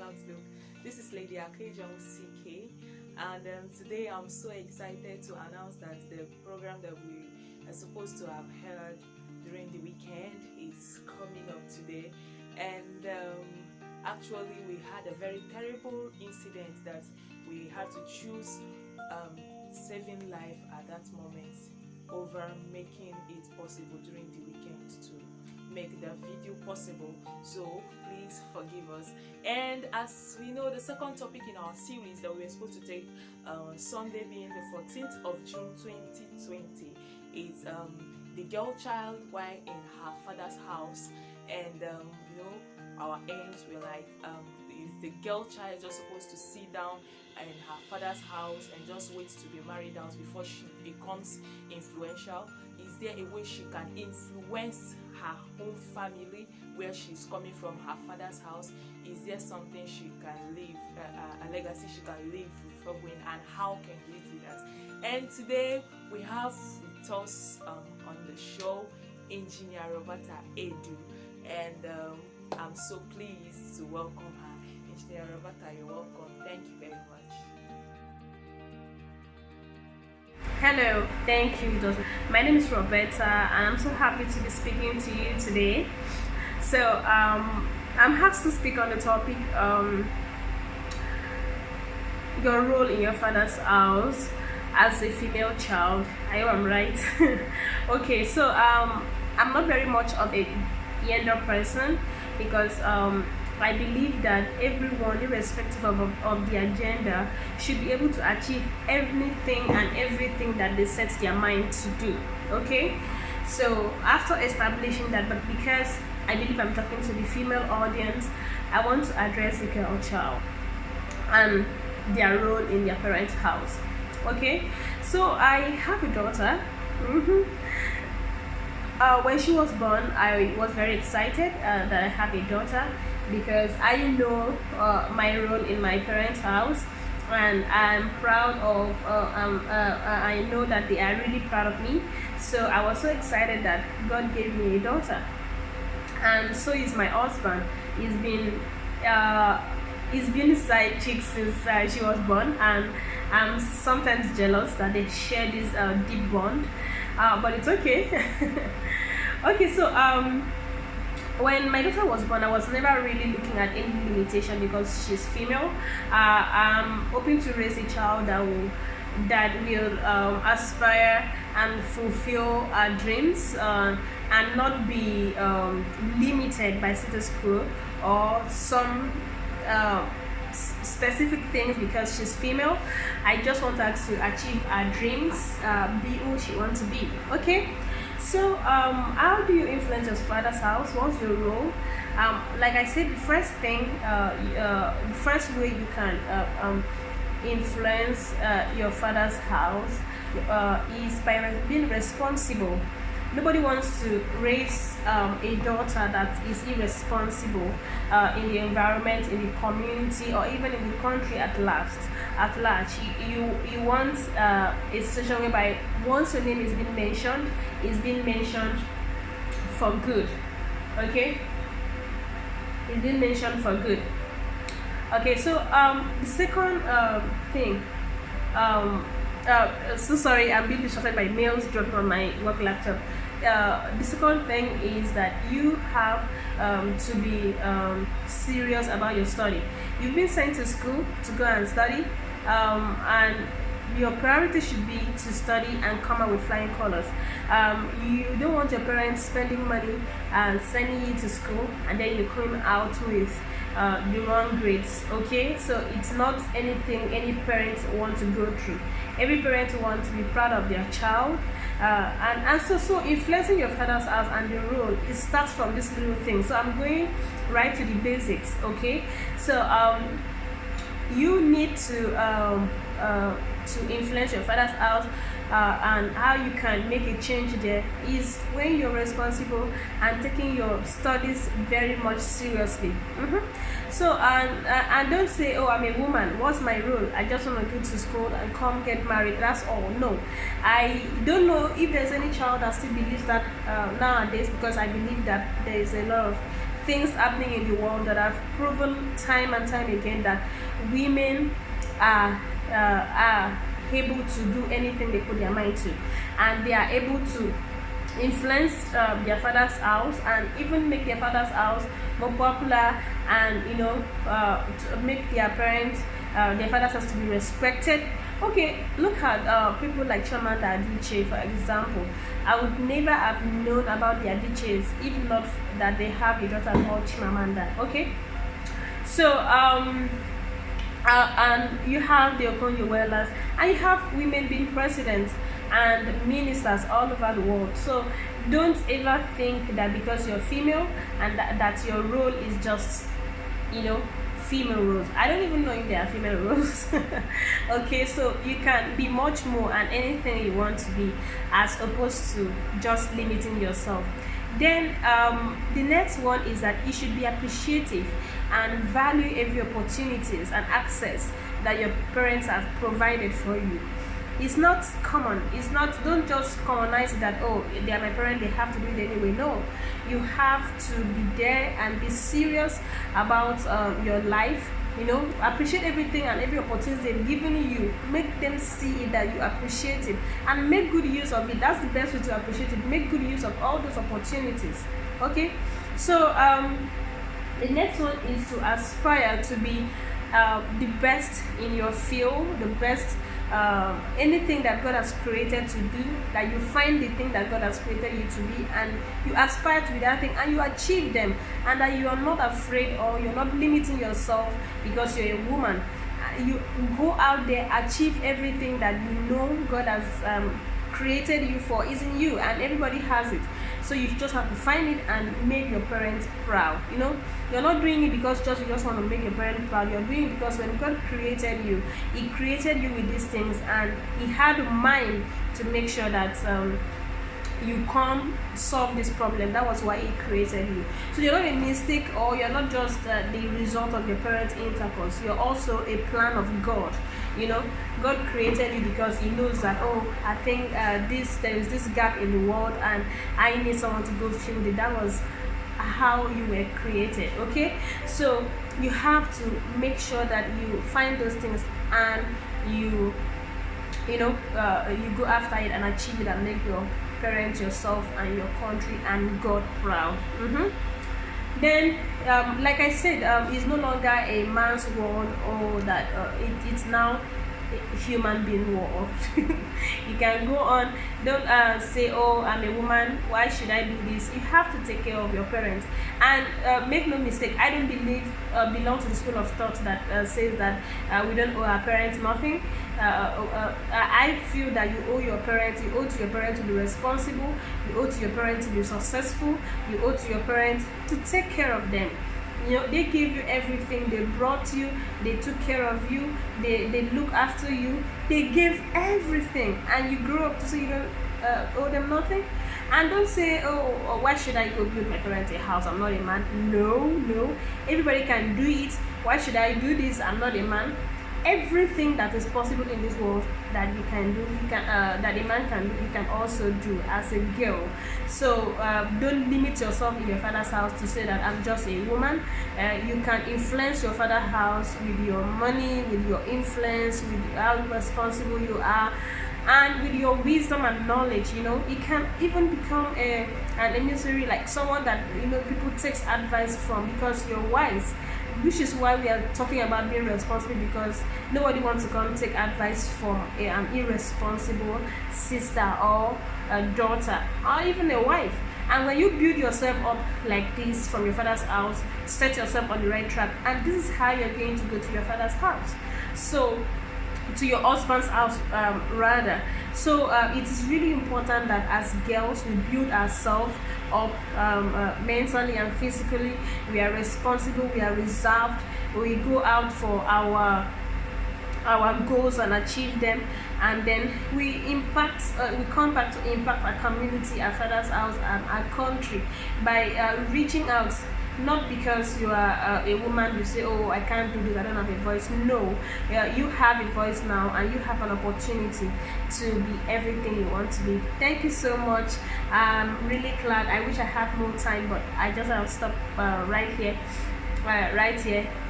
Outlook. This is Lady Akejon CK, and today I'm so excited to announce that the program that we are supposed to have heard during the weekend is coming up today. And actually, we had a very terrible incident that we had to choose saving life at that moment over making it possible during the weekend to make the video possible. So please forgive us. And as we know, the second topic in our series that we were supposed to take Sunday being the 14th of June 2020 is the girl child while in her father's house. And our aims were like, is the girl child just supposed to sit down in her father's house and just wait to be married out before she becomes influential? Is there a way she can influence her own family where she's coming from, her father's house? Is there something she can leave, a legacy she can leave following, and how can we do that? And today we have with us on the show Engineer Roberta Edu, and I'm so pleased to welcome her. Engineer Roberta, you're welcome. Thank you very much. Hello, thank you, Doctor. My name is Roberta, and I'm so happy to be speaking to you today. So, I'm asked to speak on the topic, your role in your father's house as a female child. I hope I'm right. Okay, so I'm not very much of a gender person because I believe that everyone, irrespective of the agenda, should be able to achieve anything and everything that they set their mind to do. Okay, so after establishing that, but because I believe I'm talking to the female audience, I want to address the girl child and their role in their parents' house. Okay, so I have a daughter. When she was born, I was very excited that I have a daughter, because I know my role in my parents' house, and I'm proud of I know that they are really proud of me. So I was so excited that God gave me a daughter, and so is my husband. He's been side chick since she was born, and I'm sometimes jealous that they share this deep bond, but it's okay. Okay, so when my daughter was born, I was never really looking at any limitation because she's female. I'm hoping to raise a child that will aspire and fulfill our dreams, and not be limited by status quo or some specific things because she's female. I just want her to achieve her dreams, be who she wants to be. Okay. So, how do you influence your father's house? What's your role? Like I said, the first thing, the first way you can influence your father's house is by being responsible. Nobody wants to raise a daughter that is irresponsible in the environment, in the community, or even in the country at large. You want a situation whereby once your name is being mentioned, it's being mentioned for good. Okay, it's being mentioned for good. Okay, so the second thing, so sorry, I'm being distracted by mails dropping on my work laptop. The second thing is that you have to be serious about your study. You've been sent to school to go and study, and your priority should be to study and come out with flying colors. You don't want your parents spending money and sending you to school and then you come out with the wrong grades. Okay, so it's not anything any parents want to go through. Every parent wants to be proud of their child, and so influencing your father's house and the role, it starts from this little thing. So I'm going right to the basics. Okay, so you need to influence your father's house, and how you can make a change there is when you're responsible and taking your studies very much seriously. So and don't say, oh, I'm a woman, what's my role? I just want to go to school and come get married, that's all. No, I don't know if there's any child that still believes that nowadays, because I believe that there is a lot of things happening in the world that have proven time and time again that women are able to do anything they put their mind to, and they are able to influence their father's house and even make their father's house more popular, and to make their parents, their fathers has to be respected. Okay, look at people like Chimamanda Adichie, for example. I would never have known about the Adichies if not that they have a daughter called Chimamanda. Okay, so and you have the Okonjo-Iwealas, and you have women being presidents and ministers all over the world. So don't ever think that because you're female and that your role is just, female roles. I don't even know if there are female roles. Okay, so you can be much more and anything you want to be, as opposed to just limiting yourself. Then the next one is that you should be appreciative and value every opportunities and access that your parents have provided for you. It's not common. It's not, don't just commonize it that, oh, they are my parents, they have to do it anyway. No, you have to be there and be serious about your life. Appreciate everything and every opportunity they've given you. Make them see that you appreciate it and make good use of it. That's the best way to appreciate it. Make good use of all those opportunities. Okay, so the next one is to aspire to be the best in your field, the best anything that God has created to do, that you find the thing that God has created you to be, and you aspire to be that thing and you achieve them, and that you are not afraid or you're not limiting yourself because you're a woman. You go out there, achieve everything that you know God has created you for is in you, and everybody has it. So you just have to find it and make your parents proud. You're not doing it because you just want to make your parents proud. You're doing it because when God created you, He created you with these things, and He had a mind to make sure that you can't solve this problem. That was why He created you. So you're not a mistake, or you're not just the result of your parents' intercourse. You're also a plan of God. God created you because He knows that, oh, I think there is this gap in the world and I need someone to go fill it. That was how you were created. Okay, so you have to make sure that you find those things and you go after it and achieve it and make your parents, yourself, and your country and God proud. Then, like I said, it's no longer a man's world, or that it's now a human being world. You can go on. Don't say, oh, I'm a woman, why should I do this? You have to take care of your parents. And make no mistake, I don't belong to the school of thought that says that we don't owe our parents nothing. I feel that you owe your parents, you owe to your parents to be responsible, you owe to your parents to be successful, you owe to your parents to take care of them. They gave you everything. They brought you, they took care of you, they look after you, they gave everything, and you grow up to say you don't owe them nothing. And don't say, oh, why should I go build my parents a house? I'm not a man. No, everybody can do it. Why should I do this? I'm not a man. Everything that is possible in this world that you can do, that a man can do, you can also do as a girl. So don't limit yourself in your father's house to say that I'm just a woman. You can influence your father's house with your money, with your influence, with how responsible you are, and with your wisdom and knowledge. You can even become an emissary, like someone that people takes advice from because you're wise. Which is why we are talking about being responsible, because nobody wants to come take advice from an irresponsible sister or a daughter or even a wife. And when you build yourself up like this from your father's house, set yourself on the right track, and this is how you're going to go to your father's house. So to your husband's house rather. So it is really important that as girls we build ourselves up mentally and physically. We are responsible, we are reserved, we go out for our our goals and achieve them, and then we come back to impact our community, our father's house, and our country by reaching out. Not because you are a woman, you say, oh, I can't do this, I don't have a voice. No, you have a voice now, and you have an opportunity to be everything you want to be. Thank you so much. I'm really glad. I wish I had more time, but I just have to stop right here.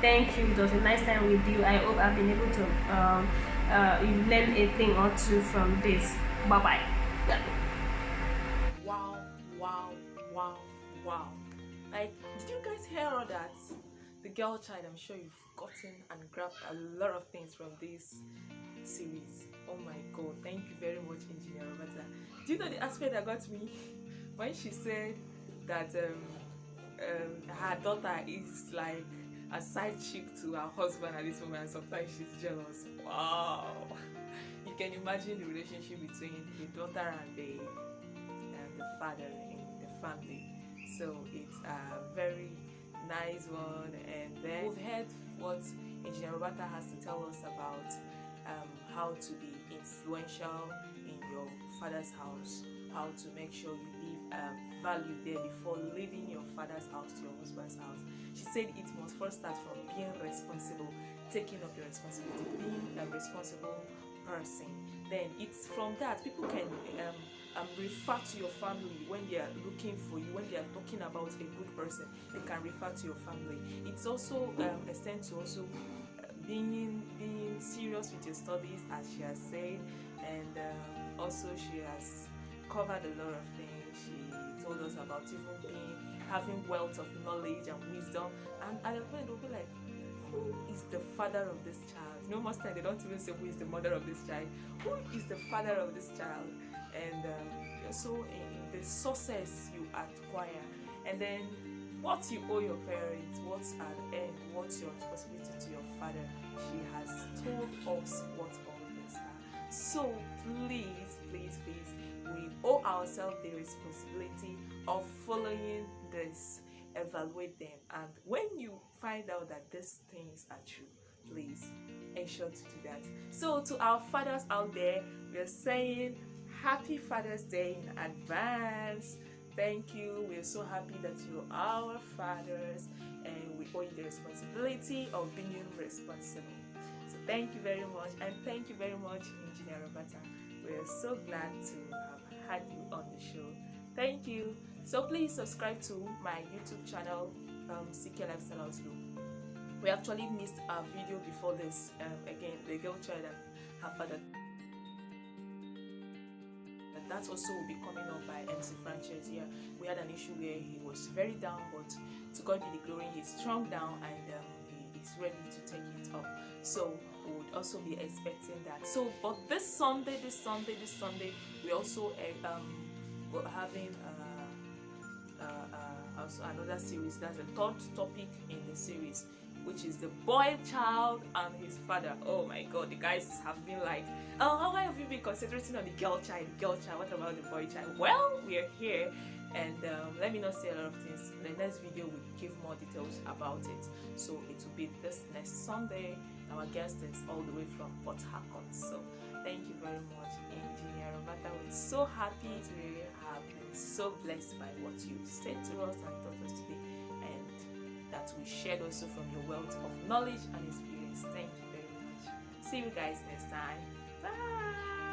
Thank you. It was a nice time with you. I hope I've been able to you've learned a thing or two from this. Bye bye. Wow, wow, wow, wow. Like, did you guys hear all that? The girl child, I'm sure you've gotten and grabbed a lot of things from this series. Oh my god, thank you very much, Engineer Roberta. Do you know the aspect that got me? When she said that her daughter is like a side chick to her husband at this moment, and sometimes she's jealous. Wow. You can imagine the relationship between the daughter and the father in the family. So it's a very nice one. And then we've heard what Engineer Roberta has to tell us about how to be influential in your father's house, how to make sure you leave value there before leaving your father's house to your husband's house. She said it must first start from being responsible, taking up your responsibility, being a responsible person. Then it's from that people can refer to your family when they are looking for you, when they are talking about a good person. They can refer to your family. It's also extend to also being serious with your studies, as she has said, and also she has covered a lot of things. She told us about even having wealth of knowledge and wisdom, and at the point they'll be like, who is the father of this child? You know, most times they don't even say who is the mother of this child. Who is the father of this child? And also the success you acquire, and then what you owe your parents, what's at end, what's your responsibility to your father. She has told us what all this are. So please, we owe ourselves the responsibility of following this, evaluate them, and when you find out that these things are true, please ensure to do that. So to our fathers out there, we are saying Happy Father's Day in advance. Thank you. We're so happy that you are our fathers, and we owe you the responsibility of being responsible. So thank you very much, and thank you very much, Engineer Roberta. We're so glad to have had you on the show. Thank you. So please subscribe to my YouTube channel, CK Lifestyle Outlook. We actually missed a video before this. Again, the girl child and her father. That also will be coming up by MC Franchise. Yeah, we had an issue where he was very down, but to God be the glory, he's strong down, and he is ready to take it up. So we would also be expecting that. So, but this Sunday, we also we're having also another series. That's the third topic in the series, which is the boy child and his father. Oh my god, the guys have been like, oh, how have you been concentrating on the girl child? What about the boy child? Well, we are here, and let me not say a lot of things. The next video will give more details about it. So it will be this next Sunday. Our guest is all the way from Port Harcourt. So thank you very much, Engineer Roberta. We're so happy to have been so blessed by what you said to us and taught us today, and that we shared also from your wealth of knowledge and experience. Thank you very much. See you guys next time. Bye.